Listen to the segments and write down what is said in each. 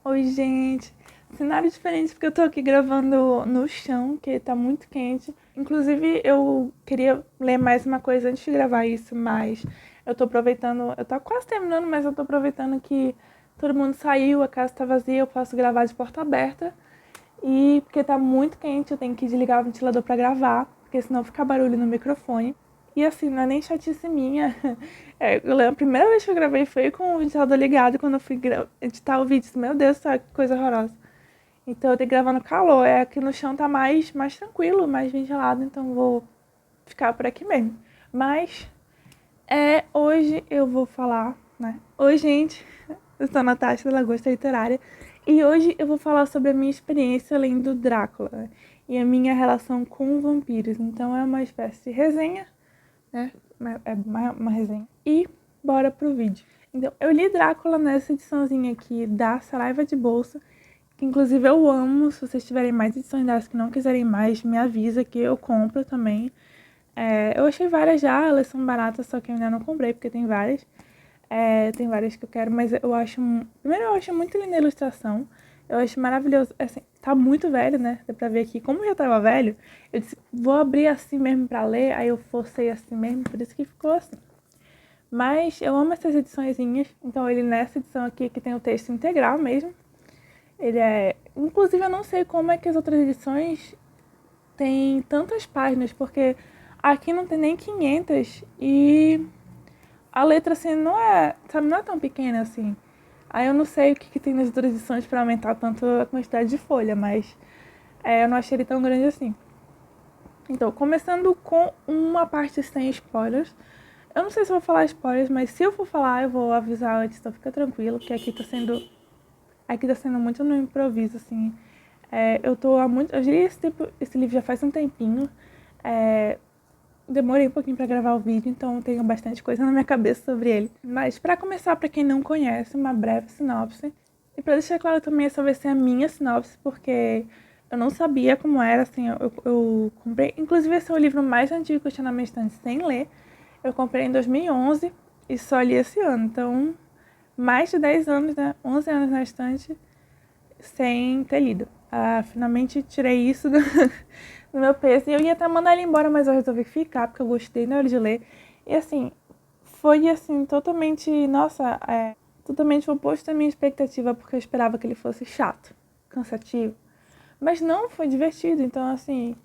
Oi, gente. Cenário diferente porque eu tô aqui gravando no chão, que tá muito quente. Inclusive, eu queria ler mais uma coisa antes de gravar isso, mas eu tô aproveitando. Eu tô quase terminando, mas eu tô aproveitando que todo mundo saiu, a casa tá vazia, eu posso gravar de porta aberta. E porque tá muito quente, eu tenho que desligar o ventilador pra gravar, porque senão fica barulho no microfone. E assim, não é nem chatice minha. Eu lembro, a primeira vez que eu gravei foi com o ventilador ligado, quando eu fui editar o vídeo. Meu Deus, que coisa horrorosa. Então eu tenho que gravar no calor. Aqui no chão tá mais tranquilo, mais ventilado, então vou ficar por aqui mesmo. Mas hoje eu vou falar, né? Oi, gente. Eu sou a Natasha da Lagosta Literária. E hoje eu vou falar sobre a minha experiência lendo Drácula, né? E a minha relação com vampiros. Então é uma espécie de resenha, né? É uma resenha. E bora pro vídeo. Então, eu li Drácula nessa ediçãozinha aqui da Saraiva de Bolsa, que inclusive eu amo. Se vocês tiverem mais edições dessas que não quiserem mais, me avisa que eu compro também. Eu achei várias já, elas são baratas, só que eu ainda não comprei, porque tem várias. Tem várias que eu quero, mas eu acho. Primeiro, eu acho muito linda a ilustração. Eu acho maravilhoso. Assim, tá muito velho, né? Dá pra ver aqui. Como já tava velho, eu disse, vou abrir assim mesmo pra ler. Aí eu forcei assim mesmo, por isso que ficou assim. Mas eu amo essas ediçõezinhas. Então, ele nessa edição aqui, que tem o texto integral mesmo. Ele é. Inclusive, eu não sei como é que as outras edições têm tantas páginas, porque aqui não tem nem 500 e a letra assim não é, sabe, não é tão pequena assim. Aí eu não sei o que tem nas outras edições para aumentar tanto a quantidade de folha, mas eu não achei ele tão grande assim. Então, começando com uma parte sem spoilers. Eu não sei se eu vou falar spoilers, mas se eu for falar, eu vou avisar antes, então fica tranquilo, que aqui tá sendo muito no improviso, assim. Eu li esse livro já faz um tempinho. É, Demorei um pouquinho para gravar o vídeo, então tenho bastante coisa na minha cabeça sobre ele. Mas para começar, para quem não conhece, uma breve sinopse. E para deixar claro também, essa vai ser a minha sinopse, porque eu não sabia como era, assim, eu comprei. Inclusive, esse é o livro mais antigo que eu tinha na minha estante sem ler. Eu comprei em 2011 e só li esse ano. Então, mais de 10 anos, né? 11 anos na estante sem ter lido. Finalmente tirei isso do meu peso. E eu ia até mandar ele embora, mas eu resolvi ficar, porque eu gostei na hora de ler. E assim, foi assim, totalmente, nossa, totalmente o oposto da minha expectativa, porque eu esperava que ele fosse chato, cansativo. Mas não, foi divertido. Então, assim,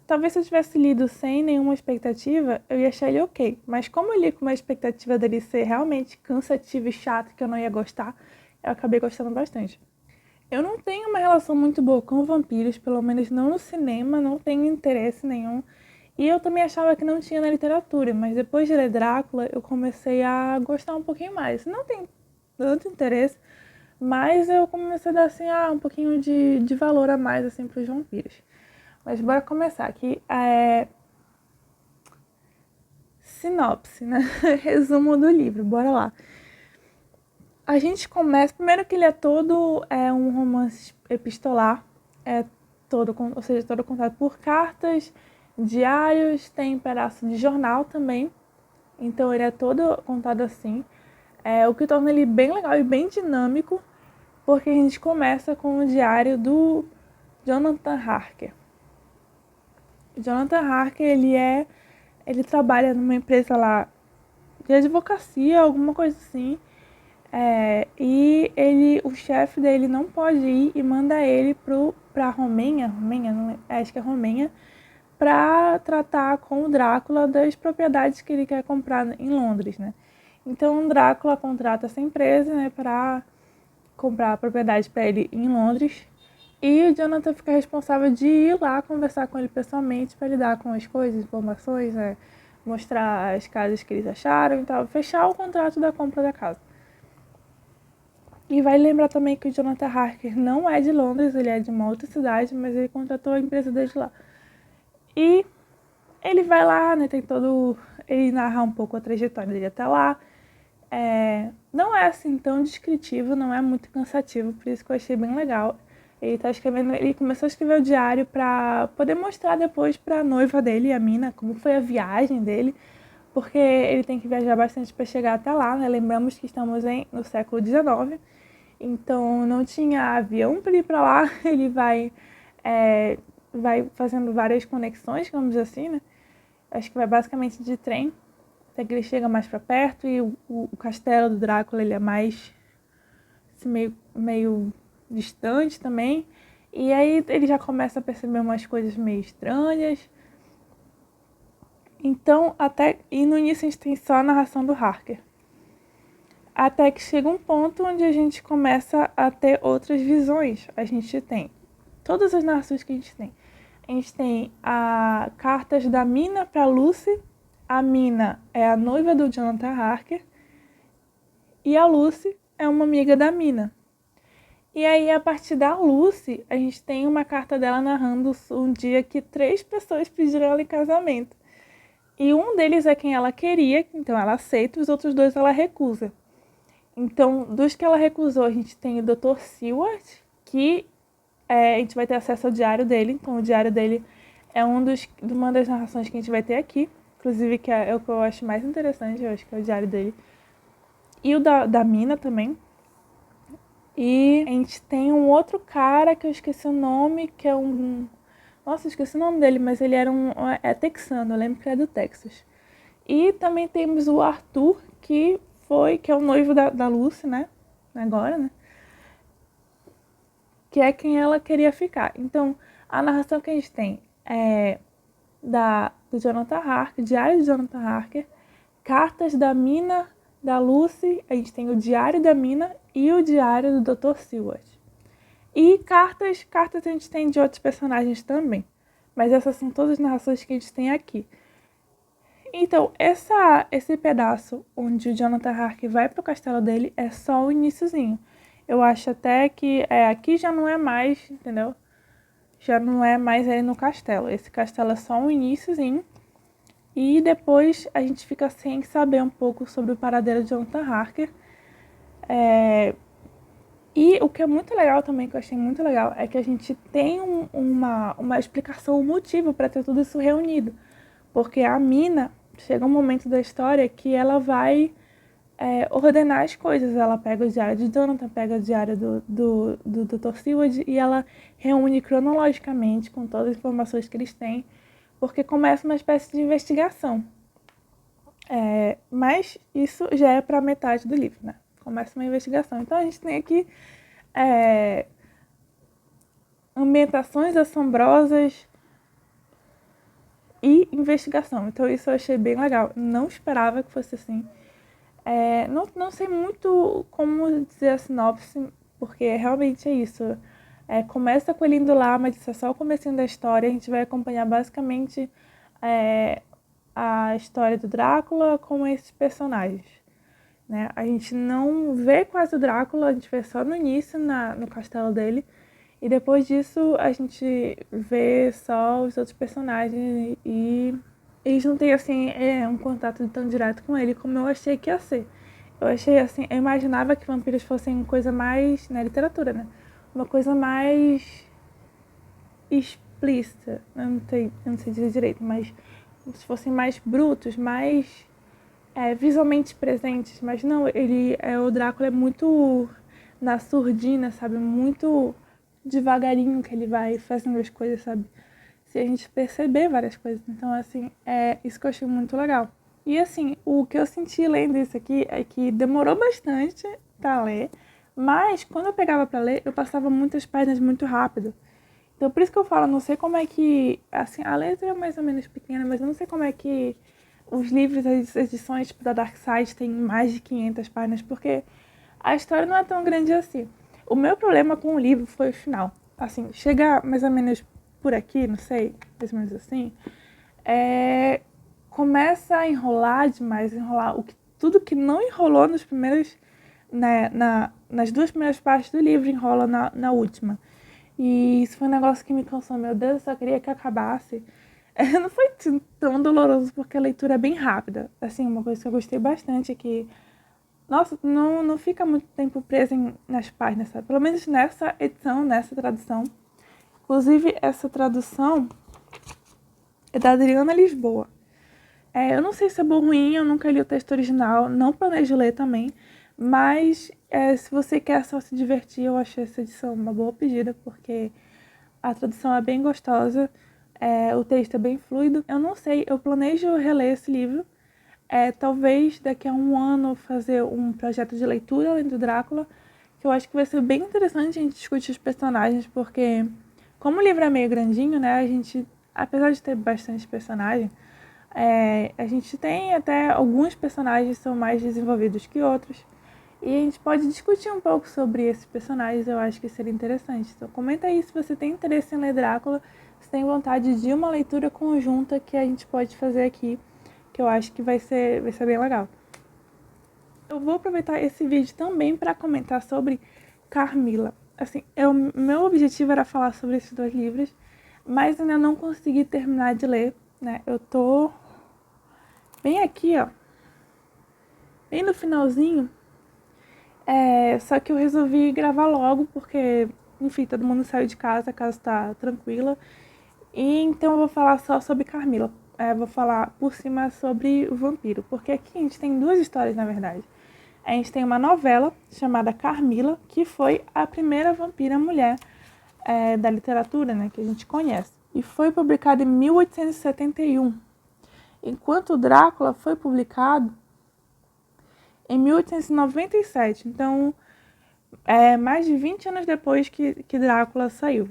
talvez se eu tivesse lido sem nenhuma expectativa, eu ia achar ele ok. Mas como eu li com uma expectativa dele ser realmente cansativo e chato, que eu não ia gostar, eu acabei gostando bastante. Eu não tenho uma relação muito boa com vampiros, pelo menos não no cinema, não tenho interesse nenhum. E eu também achava que não tinha na literatura, mas depois de ler Drácula, eu comecei a gostar um pouquinho mais. Não tem tanto interesse, mas eu comecei a dar assim, um pouquinho de valor a mais assim para os vampiros. Mas bora começar aqui. Sinopse, né? Resumo do livro, bora lá. A gente começa. Primeiro que ele é todo um romance epistolar, ou seja, todo contado por cartas, diários, tem um pedaço de jornal também. Então ele é todo contado assim. O que torna ele bem legal e bem dinâmico, porque a gente começa com o diário do Jonathan Harker. O Jonathan Harker, ele trabalha numa empresa lá de advocacia, alguma coisa assim. E o chefe dele não pode ir e manda ele pra Romênia, não, acho que é Romênia, pra tratar com o Drácula das propriedades que ele quer comprar em Londres, né? Então o Drácula contrata essa empresa, né, pra comprar a propriedade para ele em Londres. E o Jonathan fica responsável de ir lá conversar com ele pessoalmente para lidar com as coisas, informações, né, mostrar as casas que eles acharam e tal, fechar o contrato da compra da casa. E vai lembrar também que o Jonathan Harker não é de Londres, ele é de uma outra cidade, mas ele contratou a empresa desde lá. E ele vai lá, né, ele narra um pouco a trajetória dele até lá. Não é assim tão descritivo, não é muito cansativo, por isso que eu achei bem legal. Ele começou a escrever o diário para poder mostrar depois para a noiva dele, a Mina, como foi a viagem dele, porque ele tem que viajar bastante para chegar até lá, né? Lembramos que estamos no século XIX. Então não tinha avião para ir para lá, ele vai fazendo várias conexões, digamos assim, né? Acho que vai basicamente de trem, até que ele chega mais para perto e o castelo do Drácula ele é mais assim, meio distante também. E aí ele já começa a perceber umas coisas meio estranhas. Então, e no início a gente tem só a narração do Harker. Até que chega um ponto onde a gente começa a ter outras visões. A gente tem todas as narrações que a gente tem. A gente tem cartas da Mina para Lucy. A Mina é a noiva do Jonathan Harker. E a Lucy é uma amiga da Mina. E aí, a partir da Lucy, a gente tem uma carta dela narrando um dia que 3 pessoas pediram ela em casamento. E um deles é quem ela queria, então ela aceita, os outros 2 ela recusa. Então, dos que ela recusou, a gente tem o Dr. Seward, que a gente vai ter acesso ao diário dele. Então, o diário dele é uma das narrações que a gente vai ter aqui. Inclusive, que é o que eu acho mais interessante, eu acho que é o diário dele. E o da Mina também. E a gente tem um outro cara que eu esqueci o nome, que é um... Nossa, eu esqueci o nome dele, mas ele era é texano, eu lembro que é do Texas. E também temos o Arthur, que é o noivo da Lucy, né? Agora, né? Que é quem ela queria ficar. Então, a narração que a gente tem é do Jonathan Harker, diário de Jonathan Harker, cartas da Mina, da Lucy, a gente tem o diário da Mina e o diário do Dr. Seward. E cartas a gente tem de outros personagens também. Mas essas são todas as narrações que a gente tem aqui. Então, esse pedaço onde o Jonathan Harker vai pro castelo dele é só o iniciozinho. Eu acho até que aqui já não é mais, entendeu? Já não é mais ele no castelo. Esse castelo é só um iniciozinho. E depois a gente fica sem saber um pouco sobre o paradeiro de Jonathan Harker. E o que é muito legal também, que eu achei muito legal, é que a gente tem uma explicação, um motivo para ter tudo isso reunido. Porque a Mina, chega um momento da história que ela vai ordenar as coisas. Ela pega o diário de Jonathan, pega o diário do Dr. Seward e ela reúne cronologicamente com todas as informações que eles têm, porque começa uma espécie de investigação. Mas isso já é para metade do livro, né? Começa uma investigação. Então a gente tem aqui ambientações assombrosas e investigação. Então isso eu achei bem legal. Não esperava que fosse assim. Não sei muito como dizer a sinopse, porque realmente é isso. Começa com ele indo lá, mas isso é só o comecinho da história. A gente vai acompanhar basicamente a história do Drácula com esses personagens, né? A gente não vê quase o Drácula, a gente vê só no início, no castelo dele. E depois disso a gente vê só os outros personagens e eles não têm assim um contato tão direto com ele como eu achei que ia ser. Eu achei assim, eu imaginava que vampiros fossem uma coisa mais, na literatura, né? Uma coisa mais explícita. Eu não sei dizer direito, mas se fossem mais brutos, mais visualmente presentes. Mas não, o Drácula é muito na surdina, sabe? Muito devagarinho que ele vai fazendo as coisas, sabe? Se a gente perceber várias coisas. Então, assim, é isso que eu achei muito legal. E, assim, o que eu senti lendo isso aqui é que demorou bastante pra ler, mas quando eu pegava pra ler, eu passava muitas páginas muito rápido. Então, por isso que eu falo, não sei como é que... Assim, a letra é mais ou menos pequena, mas eu não sei como é que os livros, as edições tipo, da Dark Side têm mais de 500 páginas, porque a história não é tão grande assim. O meu problema com o livro foi o final. Assim, chega mais ou menos por aqui, não sei, mais ou menos assim, começa a enrolar demais, tudo que não enrolou nos primeiros, né, nas 2 primeiras partes do livro, enrola na última. E isso foi um negócio que me cansou, meu Deus, eu só queria que acabasse. Não foi tão doloroso, porque a leitura é bem rápida. Assim, uma coisa que eu gostei bastante é que, nossa, não fica muito tempo preso nas páginas, sabe? Pelo menos nessa edição, nessa tradução. Inclusive, essa tradução é da Adriana Lisboa. Eu não sei se é bom ou ruim, eu nunca li o texto original, não planejo ler também, Mas se você quer só se divertir, eu achei essa edição uma boa pedida, porque a tradução é bem gostosa, o texto é bem fluido. Eu não sei, eu planejo reler esse livro. Talvez daqui a um ano fazer um projeto de leitura além do Drácula, que eu acho que vai ser bem interessante a gente discutir os personagens, porque como o livro é meio grandinho, né, a gente, apesar de ter bastante personagem, a gente tem até alguns personagens que são mais desenvolvidos que outros, e a gente pode discutir um pouco sobre esses personagens, eu acho que seria interessante. Então comenta aí se você tem interesse em ler Drácula, se tem vontade de uma leitura conjunta que a gente pode fazer aqui, que eu acho que vai ser bem legal. Eu vou aproveitar esse vídeo também para comentar sobre Carmila. Assim, meu objetivo era falar sobre esses dois livros, mas ainda não consegui terminar de ler, né? Eu tô bem aqui, ó, bem no finalzinho, só que eu resolvi gravar logo porque, enfim, todo mundo saiu de casa, a casa tá tranquila, e então eu vou falar só sobre Carmila. Vou falar por cima sobre o vampiro, porque aqui a gente tem duas histórias, na verdade. A gente tem uma novela chamada Carmila, que foi a primeira vampira mulher da literatura, né, que a gente conhece. E foi publicada em 1871, enquanto o Drácula foi publicado em 1897. Então, mais de 20 anos depois que Drácula saiu.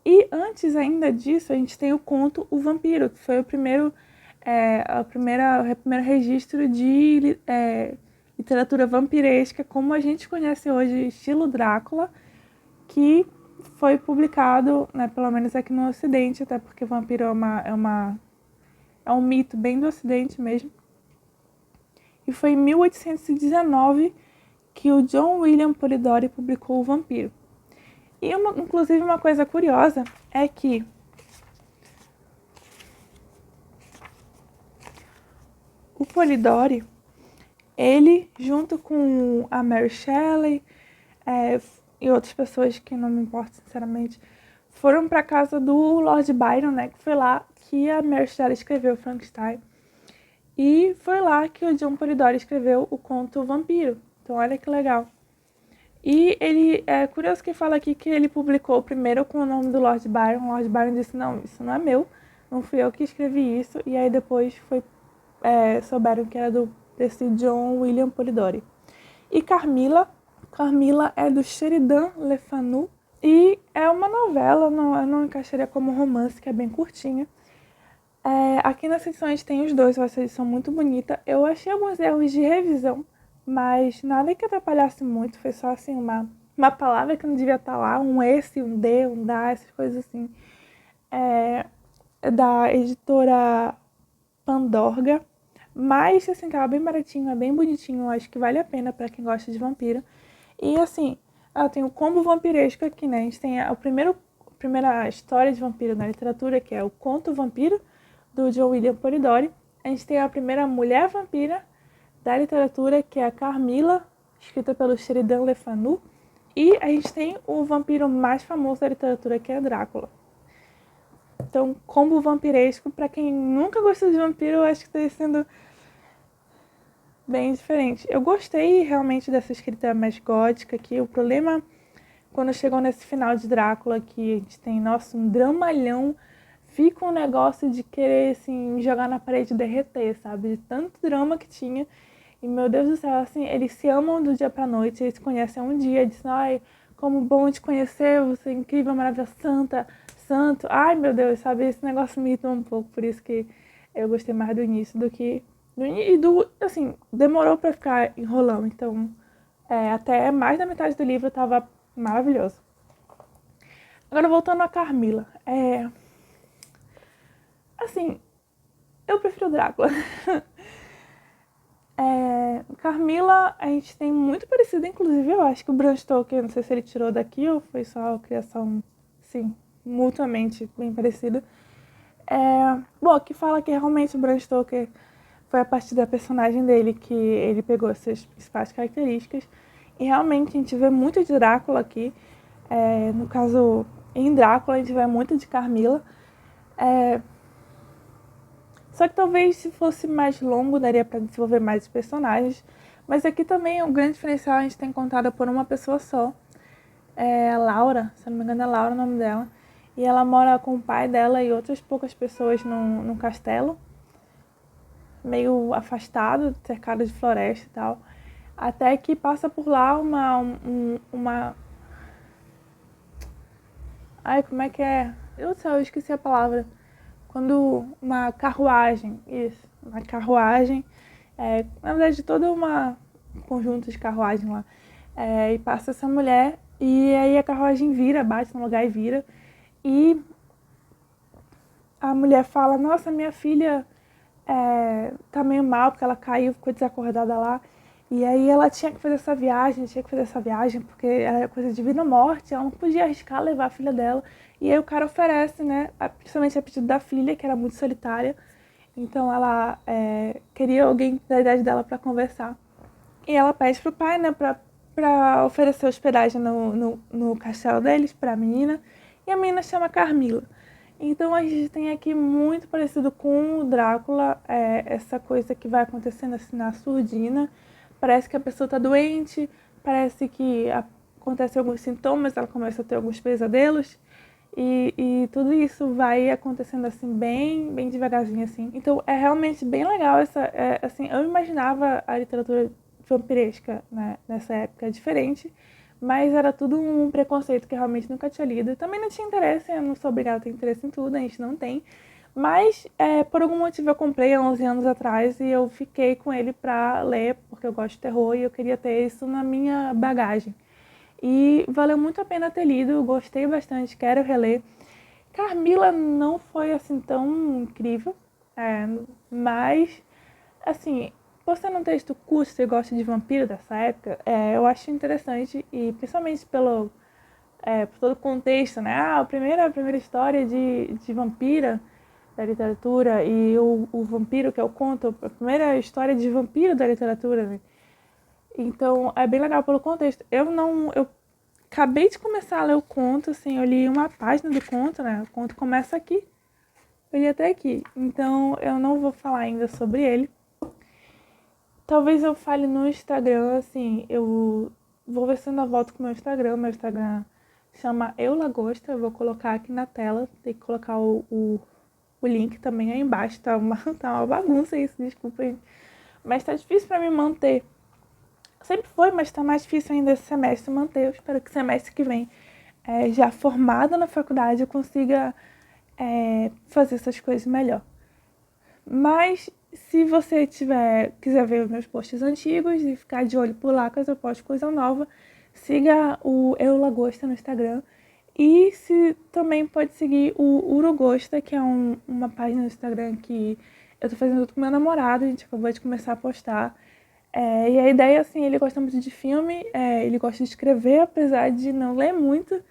E antes ainda disso, a gente tem o conto O Vampiro, que foi o primeiro registro de literatura vampiresca, como a gente conhece hoje, estilo Drácula, que foi publicado, né, pelo menos aqui no Ocidente, até porque vampiro é um mito bem do Ocidente mesmo. E foi em 1819 que o John William Polidori publicou O Vampiro. E inclusive uma coisa curiosa é que o Polidori, ele, junto com a Mary Shelley e outras pessoas que não me importam sinceramente, foram para casa do Lord Byron, né, que foi lá que a Mary Shelley escreveu Frankenstein. E foi lá que o John Polidori escreveu o conto O Vampiro. Então olha que legal. E ele é curioso que fala aqui que ele publicou primeiro com o nome do Lord Byron. O Lord Byron disse, não, isso não é meu, não fui eu que escrevi isso. E aí depois souberam que era desse John William Polidori. E Carmila é do Sheridan Le Fanu. E é uma novela, eu não encaixaria como romance, que é bem curtinha. Aqui nessa edição a gente tem os dois, essa edição muito bonita. Eu achei alguns erros de revisão, mas nada que atrapalhasse muito, foi só assim uma palavra que não devia estar lá, um esse, um D, um da, essas coisas assim. Da editora Pandorga, mas assim, tava bem baratinho, é bem bonitinho, acho que vale a pena pra quem gosta de vampiro. E assim, tem o combo vampiresco aqui, né? A gente tem a primeira história de vampiro na literatura, que é o Conto Vampiro, do John William Polidori. A gente tem a primeira mulher vampira da literatura, que é a Carmila, escrita pelo Sheridan Le Fanu. E a gente tem o vampiro mais famoso da literatura, que é Drácula. Então, combo vampiresco, pra quem nunca gostou de vampiro, eu acho que está sendo bem diferente. Eu gostei realmente dessa escrita mais gótica aqui. O problema, quando chegou nesse final de Drácula, que a gente tem, nossa, um dramalhão, fica um negócio de querer, assim, jogar na parede e derreter, sabe? De tanto drama que tinha. E, meu Deus do céu, assim, eles se amam do dia pra noite, eles se conhecem há um dia, dizem, ai, como bom te conhecer, você é incrível, maravilhosa, santo. Ai, meu Deus, sabe? Esse negócio me irritou um pouco, por isso que eu gostei mais do início do que... assim, demorou pra ficar enrolando, então até mais da metade do livro tava maravilhoso. Agora, voltando a Carmila, assim, eu prefiro Drácula. Carmila, a gente tem muito parecido, inclusive eu acho que o Bram Stoker, não sei se ele tirou daqui ou foi só a criação, sim, mutuamente bem parecida. Bom, que fala que realmente o Bram Stoker foi a partir da personagem dele que ele pegou essas principais características. E realmente a gente vê muito de Drácula aqui. No caso, em Drácula a gente vê muito de Carmila. Só que talvez se fosse mais longo daria para desenvolver mais os personagens. Mas aqui também o grande diferencial a gente tem contada por uma pessoa só. É a Laura, se eu não me engano é Laura o nome dela. E ela mora com o pai dela e outras poucas pessoas num castelo, meio afastado, cercado de floresta e tal. Até que passa por lá uma... Ai, como é que é? Eu esqueci a palavra. Quando uma carruagem, isso, uma carruagem, na verdade toda um conjunto de carruagem lá, e passa essa mulher e aí a carruagem vira, bate no lugar e vira, e a mulher fala, nossa, minha filha tá meio mal porque ela caiu, ficou desacordada lá. E aí ela tinha que fazer essa viagem, porque era coisa de vida ou morte, ela não podia arriscar levar a filha dela. E aí o cara oferece, né, principalmente a pedido da filha, que era muito solitária. Então ela queria alguém da idade dela para conversar. E ela pede pro pai, né, pra oferecer hospedagem no castelo deles pra menina. E a menina chama Carmila. Então a gente tem aqui muito parecido com o Drácula, essa coisa que vai acontecendo assim na surdina. Parece que a pessoa tá doente, parece que acontecem alguns sintomas, ela começa a ter alguns pesadelos. E tudo isso vai acontecendo assim bem, bem devagarzinho assim. Então é realmente bem legal assim, eu imaginava a literatura vampiresca, né, nessa época diferente, mas era tudo um preconceito que eu realmente nunca tinha lido. Também não tinha interesse, eu não sou obrigada a ter interesse em tudo, a gente não tem. Mas por algum motivo eu comprei há 11 anos atrás e eu fiquei com ele pra ler, porque eu gosto de terror e eu queria ter isso na minha bagagem. E valeu muito a pena ter lido, gostei bastante, quero reler. Carmila não foi assim tão incrível, mas assim, por ser um texto curto, você gosta de vampiro dessa época, eu acho interessante, e principalmente por todo o contexto, né? A primeira história de vampira da literatura, e o vampiro, que é o conto, a primeira história de vampiro da literatura, né? Então, é bem legal pelo contexto. Eu acabei de começar a ler o conto, assim, eu li uma página do conto, né? O conto começa aqui, eu li até aqui. Então, eu não vou falar ainda sobre ele. Talvez eu fale no Instagram, assim, eu vou ver se eu ainda volto com o meu Instagram. Meu Instagram chama Eulagosta, eu vou colocar aqui na tela, tem que colocar o link também aí embaixo, tá uma bagunça isso, desculpa, gente. Mas tá difícil pra me manter. Sempre foi, mas tá mais difícil ainda esse semestre manter. Eu espero que semestre que vem, já formada na faculdade, eu consiga fazer essas coisas melhor. Mas se você quiser ver os meus posts antigos e ficar de olho por lá, caso eu poste coisa nova, siga o Eulagosta no Instagram. E se também pode seguir o Urugosta, que é uma página no Instagram que eu tô fazendo junto com meu namorado, a gente acabou de começar a postar. E a ideia, assim, ele gosta muito de filme, ele gosta de escrever, apesar de não ler muito,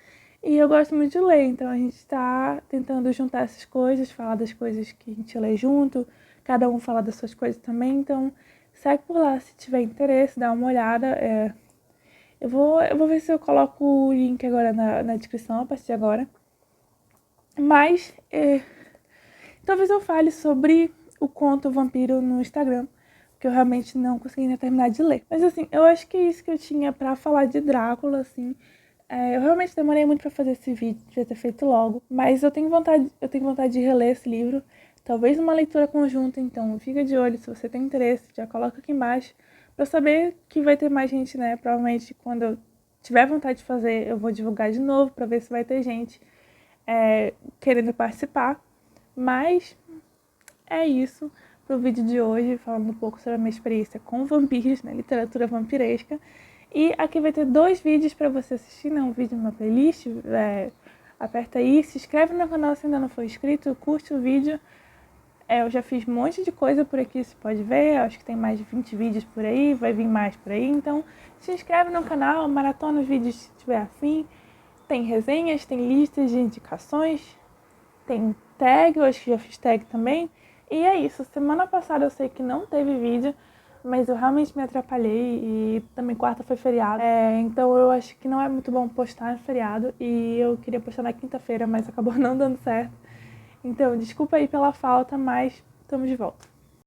e eu gosto muito de ler, então a gente está tentando juntar essas coisas, falar das coisas que a gente lê junto, cada um fala das suas coisas também, então segue por lá se tiver interesse, dá uma olhada. Eu vou ver se eu coloco o link agora na descrição, a partir de agora. Mas talvez eu fale sobre o conto Vampiro no Instagram, que eu realmente não consegui ainda terminar de ler. Mas assim, eu acho que é isso que eu tinha pra falar de Drácula, assim. Eu realmente demorei muito pra fazer esse vídeo, devia ter feito logo. Mas eu tenho vontade de reler esse livro. Talvez uma leitura conjunta, então fica de olho se você tem interesse, já coloca aqui embaixo. Pra eu saber que vai ter mais gente, né? Provavelmente quando eu tiver vontade de fazer, eu vou divulgar de novo pra ver se vai ter gente querendo participar. Mas é isso pro vídeo de hoje, falando um pouco sobre a minha experiência com vampiros, né, literatura vampiresca. E aqui vai ter 2 vídeos para você assistir, né, um vídeo numa playlist, aperta aí, se inscreve no canal se ainda não for inscrito, curte o vídeo. Eu já fiz um monte de coisa por aqui, você pode ver, acho que tem mais de 20 vídeos por aí, vai vir mais por aí, então se inscreve no canal, maratona os vídeos se tiver afim. Tem resenhas, tem listas de indicações, tem tag, eu acho que já fiz tag também. E é isso, semana passada eu sei que não teve vídeo, mas eu realmente me atrapalhei e também quarta foi feriado. Então eu acho que não é muito bom postar no feriado e eu queria postar na quinta-feira, mas acabou não dando certo. Então desculpa aí pela falta, mas estamos de volta.